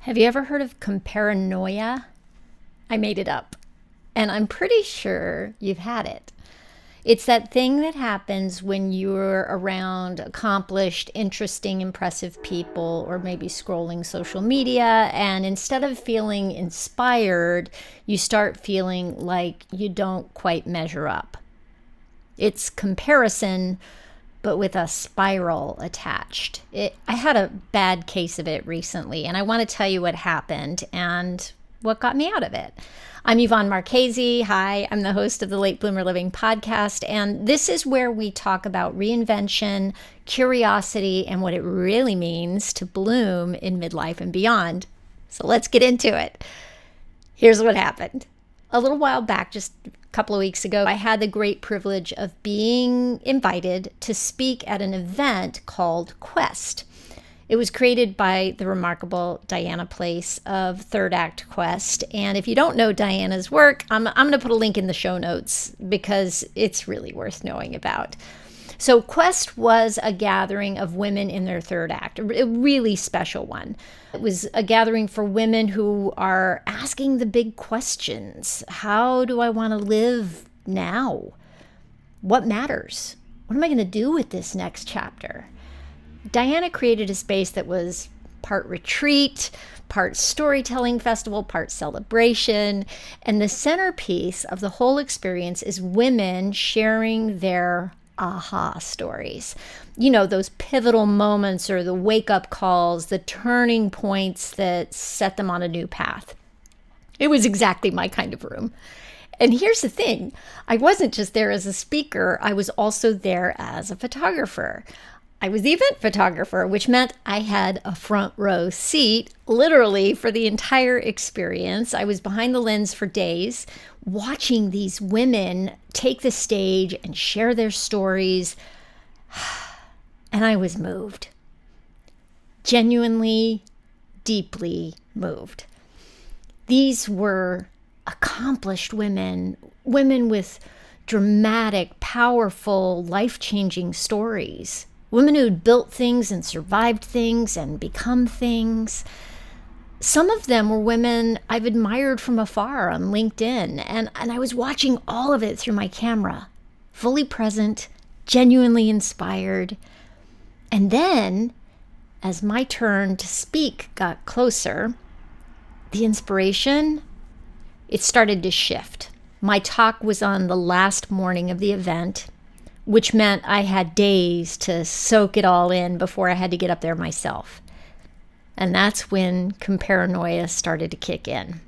Have you ever heard of Comparanoia? I made it up, and I'm pretty sure you've had it. It's that thing that happens when you're around accomplished, interesting, impressive people, or maybe scrolling social media, and instead of feeling inspired, you start feeling like you don't quite measure up. It's comparison, but with a spiral attached. I had a bad case of it recently, and I want to tell you what happened and what got me out of it. I'm Yvonne Marchese. Hi, I'm the host of the Late Bloomer Living podcast, and this is where we talk about reinvention, curiosity, and what it really means to bloom in midlife and beyond. So let's get into it. Here's what happened. A little while back, just a couple of weeks ago, I had the great privilege of being invited to speak at an event called Quest. It was created by the remarkable Diana Place of Third Act Quest. And if you don't know Diana's work, I'm going to put a link in the show notes because it's really worth knowing about. So Quest was a gathering of women in their third act, a really special one. It was a gathering for women who are asking the big questions. How do I want to live now? What matters? What am I going to do with this next chapter? Diana created a space that was part retreat, part storytelling festival, part celebration. And the centerpiece of the whole experience is women sharing their aha stories. You know, those pivotal moments or the wake-up calls, the turning points that set them on a new path. It was exactly my kind of room. And here's the thing, I wasn't just there as a speaker, I was also there as a photographer. I was the event photographer, which meant I had a front row seat, literally, for the entire experience. I was behind the lens for days, watching these women take the stage and share their stories. And I was moved. Genuinely, deeply moved. These were accomplished women, women with dramatic, powerful, life-changing stories. Women who'd built things and survived things and become things. Some of them were women I've admired from afar on LinkedIn, and I was watching all of it through my camera, fully present, genuinely inspired. And then, as my turn to speak got closer, the inspiration, it started to shift. My talk was on the last morning of the event, which meant I had days to soak it all in before I had to get up there myself. And that's when Comparanoia started to kick in.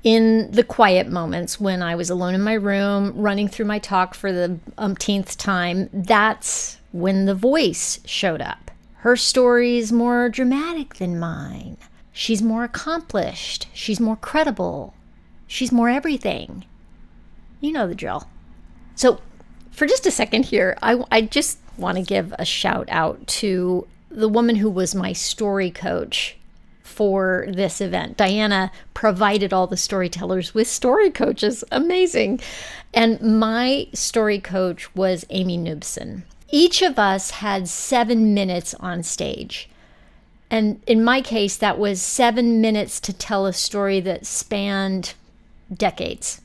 In the quiet moments when I was alone in my room, running through my talk for the umpteenth time, that's when the voice showed up. Her story is more dramatic than mine. She's more accomplished. She's more credible. She's more everything. You know the drill. So, for just a second here, I just want to give a shout out to the woman who was my story coach for this event. Diana provided all the storytellers with story coaches. Amazing. And my story coach was Amy Nubson. Each of us had 7 minutes on stage. And in my case, that was 7 minutes to tell a story that spanned decades.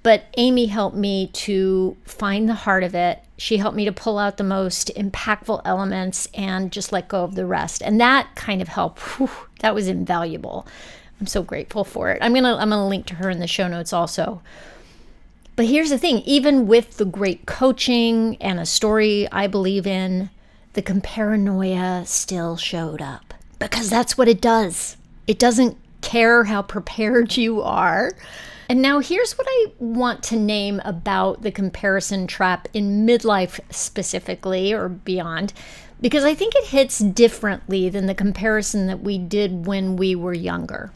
But Amy helped me to find the heart of it. She helped me to pull out the most impactful elements and just let go of the rest. And that kind of help, that was invaluable. I'm so grateful for it. I'm gonna link to her in the show notes also. But here's the thing, even with the great coaching and a story I believe in, the comparanoia still showed up. Because that's what it does. It doesn't care how prepared you are. And now here's what I want to name about the comparison trap in midlife specifically or beyond, because I think it hits differently than the comparison that we did when we were younger.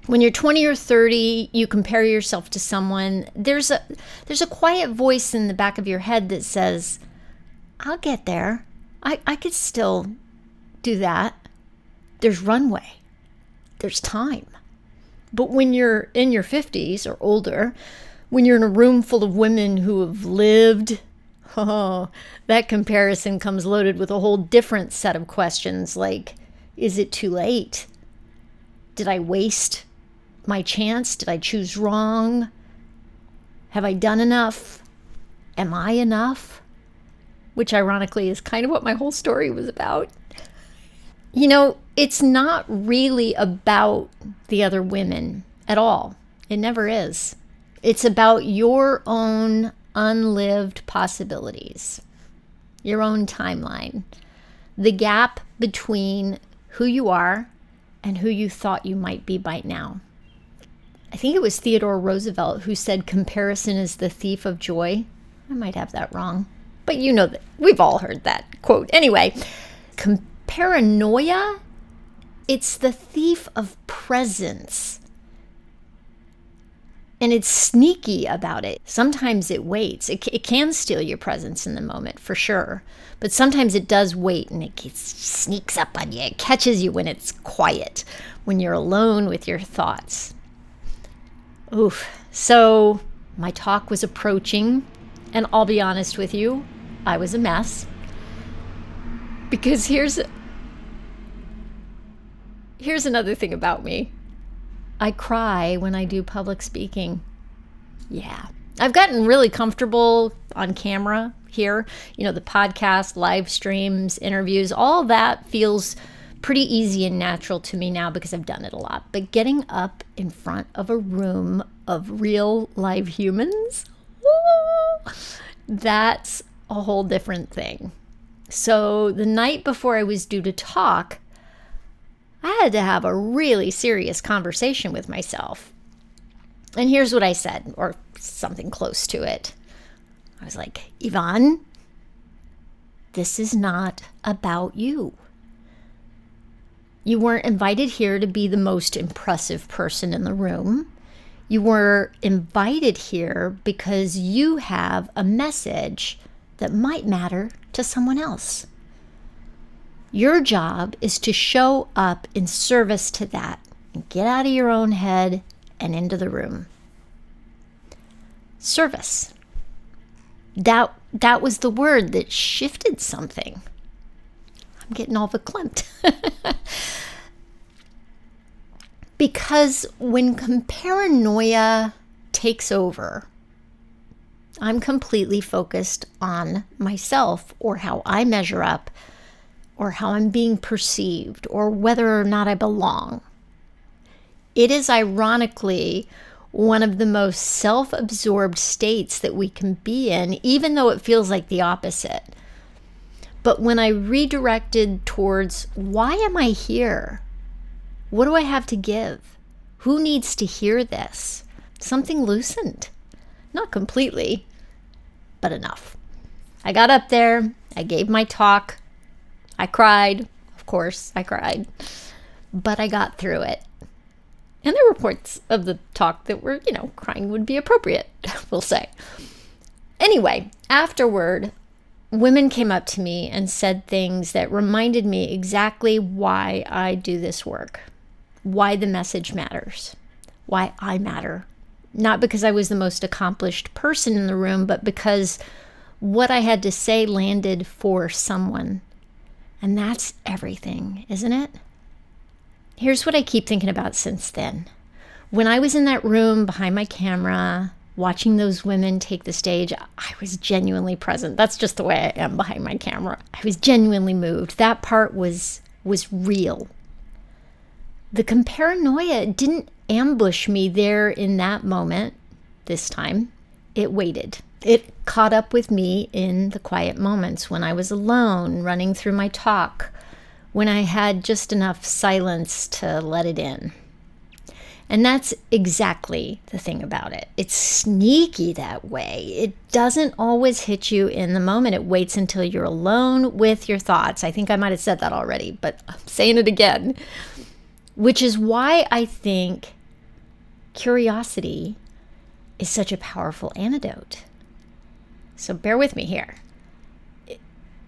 When you're 20 or 30, you compare yourself to someone, there's a quiet voice in the back of your head that says, I'll get there. I could still do that. There's runway. There's time. But when you're in your 50s or older, when you're in a room full of women who have lived, that comparison comes loaded with a whole different set of questions like, is it too late? Did I waste my chance? Did I choose wrong? Have I done enough? Am I enough? Which ironically is kind of what my whole story was about. You know, it's not really about the other women at all. It never is. It's about your own unlived possibilities, your own timeline, the gap between who you are and who you thought you might be by now. I think it was Theodore Roosevelt who said comparison is the thief of joy. I might have that wrong, but you know that we've all heard that quote. Anyway, comparanoia, it's the thief of presence. And it's sneaky about it. Sometimes it waits. It can steal your presence in the moment, for sure. But sometimes it does wait, and it sneaks up on you. It catches you when it's quiet, when you're alone with your thoughts. Oof. So my talk was approaching, and I'll be honest with you, I was a mess. Because here's another thing about me. I cry when I do public speaking. Yeah. I've gotten really comfortable on camera here. You know, the podcast, live streams, interviews, all that feels pretty easy and natural to me now because I've done it a lot. But getting up in front of a room of real live humans, that's a whole different thing. So the night before I was due to talk, I had to have a really serious conversation with myself. And here's what I said, or something close to it. I was like, Yvonne, this is not about you. You weren't invited here to be the most impressive person in the room. You were invited here because you have a message that might matter to someone else. Your job is to show up in service to that and get out of your own head and into the room. Service. That was the word that shifted something. I'm getting all verklempt. Because when comparanoia takes over, I'm completely focused on myself or how I measure up, or how I'm being perceived, or whether or not I belong. It is ironically one of the most self-absorbed states that we can be in, even though it feels like the opposite. But when I redirected towards, why am I here? What do I have to give? Who needs to hear this? Something loosened. Not completely, but enough. I got up there, I gave my talk, I cried, of course, I cried, but I got through it. And there were points of the talk that were, crying would be appropriate, we'll say. Anyway, afterward, women came up to me and said things that reminded me exactly why I do this work, why the message matters, why I matter. Not because I was the most accomplished person in the room, but because what I had to say landed for someone. And that's everything, isn't it? Here's what I keep thinking about since then. When I was in that room behind my camera, watching those women take the stage, I was genuinely present. That's just the way I am behind my camera. I was genuinely moved. That part was real. The comparanoia didn't ambush me there in that moment this time. It waited. It caught up with me in the quiet moments when I was alone, running through my talk, when I had just enough silence to let it in. And that's exactly the thing about it. It's sneaky that way. It doesn't always hit you in the moment. It waits until you're alone with your thoughts. I think I might have said that already, but I'm saying it again. Which is why I think curiosity is such a powerful antidote. So bear with me here.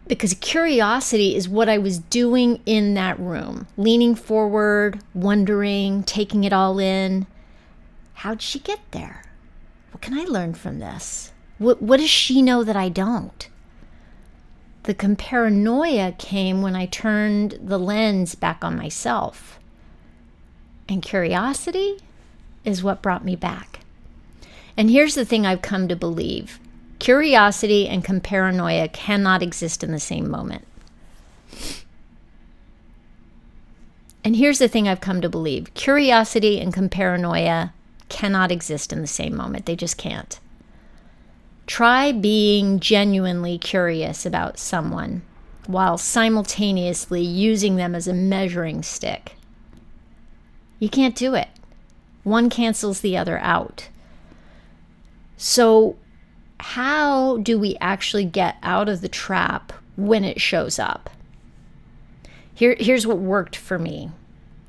Because curiosity is what I was doing in that room. Leaning forward, wondering, taking it all in. How'd she get there? What can I learn from this? What does she know that I don't? The comparanoia came when I turned the lens back on myself. And curiosity is what brought me back. And here's the thing I've come to believe. Curiosity and comparanoia cannot exist in the same moment. And here's the thing I've come to believe. Curiosity and comparanoia cannot exist in the same moment. They just can't. Try being genuinely curious about someone while simultaneously using them as a measuring stick. You can't do it. One cancels the other out. So how do we actually get out of the trap when it shows up? Here's what worked for me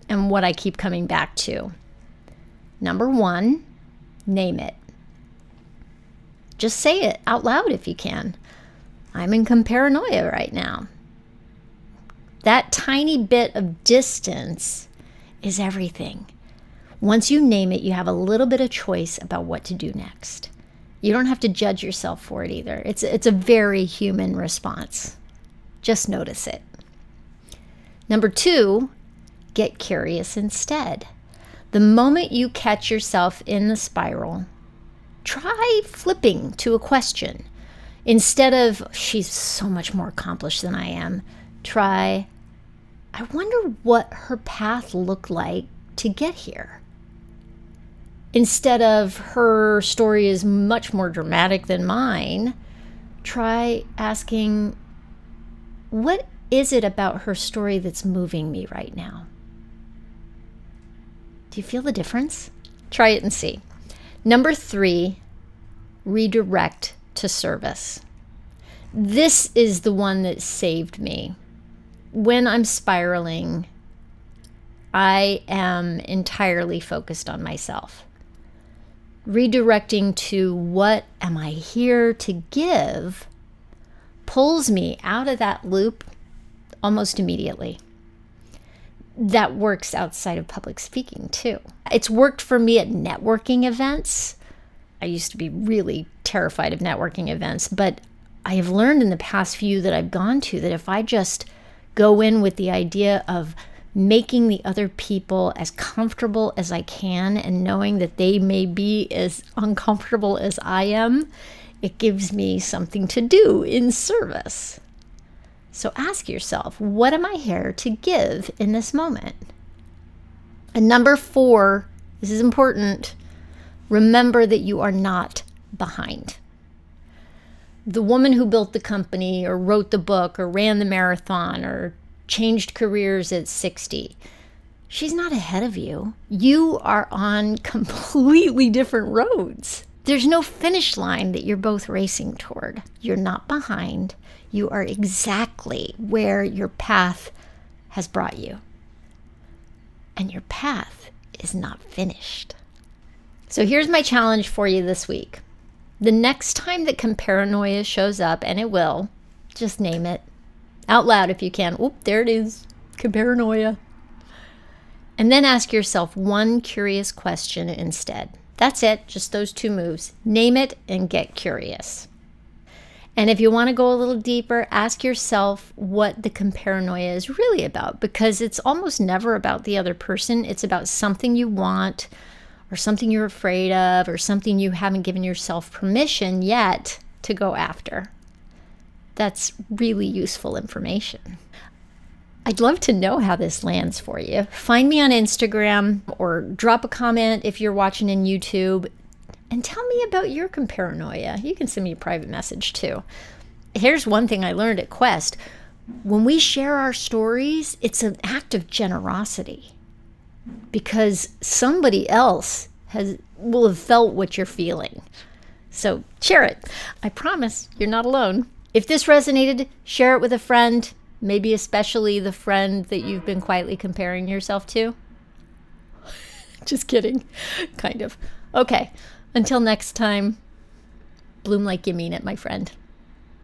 and what I keep coming back to. Number one, name it. Just say it out loud if you can. I'm in comparanoia right now. That tiny bit of distance is everything. Once you name it, you have a little bit of choice about what to do next. You don't have to judge yourself for it either. It's a very human response. Just notice it. Number two, get curious instead. The moment you catch yourself in the spiral, try flipping to a question. Instead of, she's so much more accomplished than I am, try, I wonder what her path looked like to get here. Instead of, her story is much more dramatic than mine, try asking, what is it about her story that's moving me right now? Do you feel the difference? Try it and see. Number three, redirect to service. This is the one that saved me. When I'm spiraling, I am entirely focused on myself. Redirecting to what am I here to give pulls me out of that loop almost immediately. That works outside of public speaking too. It's worked for me at networking events. I used to be really terrified of networking events, but I have learned in the past few that I've gone to that if I just go in with the idea of making the other people as comfortable as I can and knowing that they may be as uncomfortable as I am, it gives me something to do in service. So ask yourself, what am I here to give in this moment? And number four, this is important, remember that you are not behind. The woman who built the company or wrote the book or ran the marathon or changed careers at 60, she's not ahead of you. You are on completely different roads. There's no finish line that you're both racing toward. You're not behind. You are exactly where your path has brought you. And your path is not finished. So here's my challenge for you this week. The next time that comparanoia shows up, and it will, just name it out loud if you can. Oop, there it is, comparanoia. And then ask yourself one curious question instead. That's it, just those two moves. Name it and get curious. And if you want to go a little deeper, ask yourself what the comparanoia is really about, because it's almost never about the other person. It's about something you want or something you're afraid of or something you haven't given yourself permission yet to go after. That's really useful information. I'd love to know how this lands for you. Find me on Instagram or drop a comment if you're watching in YouTube and tell me about your comparanoia. You can send me a private message too. Here's one thing I learned at Quest. When we share our stories, it's an act of generosity because somebody else will have felt what you're feeling. So share it. I promise you're not alone. If this resonated, share it with a friend. Maybe especially the friend that you've been quietly comparing yourself to. Just kidding. Kind of. Okay. Until next time, bloom like you mean it, my friend.